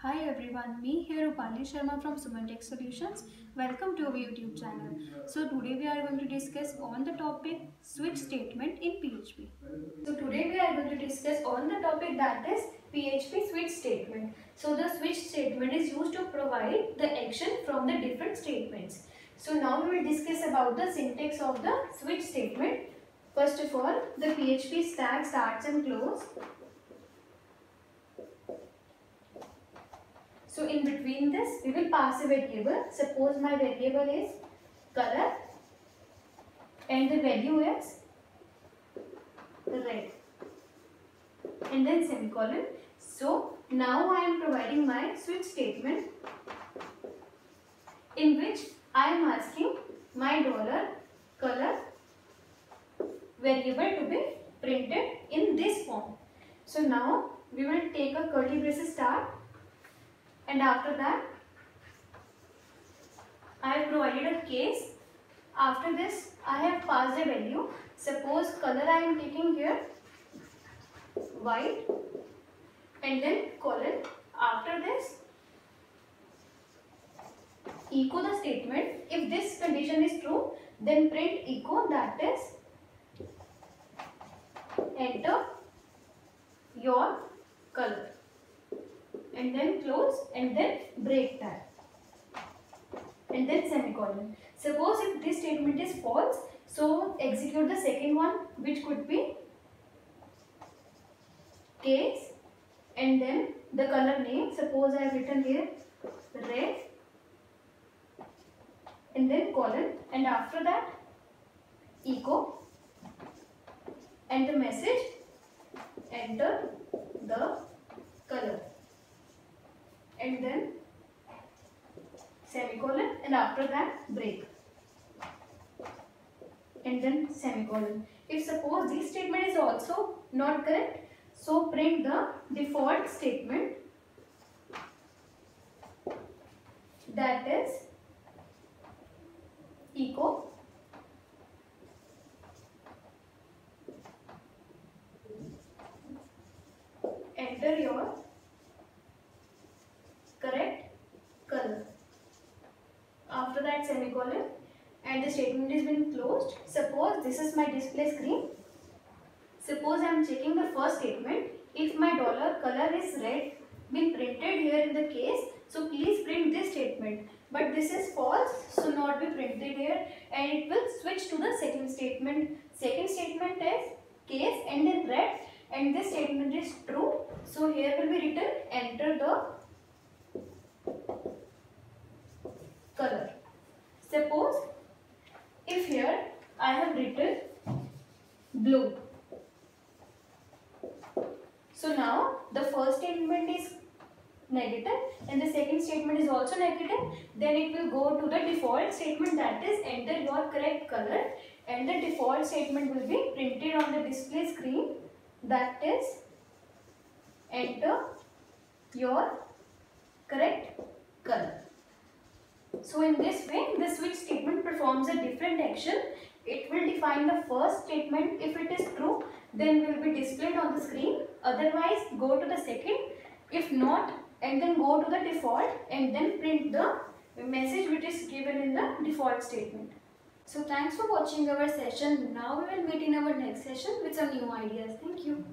Hi everyone, me here Rupali Sharma from Suman Tech Solutions. Welcome to our YouTube channel. So today we are going to discuss on the topic switch statement in PHP. So today we are going to discuss on the topic that is PHP switch statement. So the switch statement is used to provide the action from the different statements. So now we will discuss about the syntax of the switch statement. First of all, the PHP stack starts and close. So in between this, we will pass a variable. Suppose my variable is color and the value is red and then semicolon. So now I am providing my switch statement in which I am asking my $color variable to be printed in this form. So now we will take a curly braces start. And after that, I have provided a case. After this, I have passed a value. Suppose color I am taking here white and then colon. After this, echo the statement. If this condition is true, then print echo, that is enter your color. And then close and then break that and then semicolon. Suppose if this statement is false, so execute the second one, which could be case and then the color name. Suppose I have written here red and then colon, and after that echo and the message enter the color. And then semicolon, and after that break and then semicolon. If suppose this statement is also not correct, so print the default statement, that is echo enter your correct color. After that semicolon and the statement is been closed. Suppose this is my display screen. Suppose I am checking the first statement. If my $color is red been printed here in the case, so please print this statement. But this is false, so not be printed here, and it will switch to the second statement. Second statement is case and then red, and this statement is true. So here will be written enter the color. Suppose if here I have written blue. So now the first statement is negative and the second statement is also negative. Then it will go to the default statement, that is enter your correct color, and the default statement will be printed on the display screen, that is enter your correct color. So in this way, the switch statement performs a different action. It will define the first statement. If it is true, then will be displayed on the screen. Otherwise, go to the second. If not, and then go to the default and then print the message which is given in the default statement. So thanks for watching our session. Now we will meet in our next session with some new ideas. Thank you.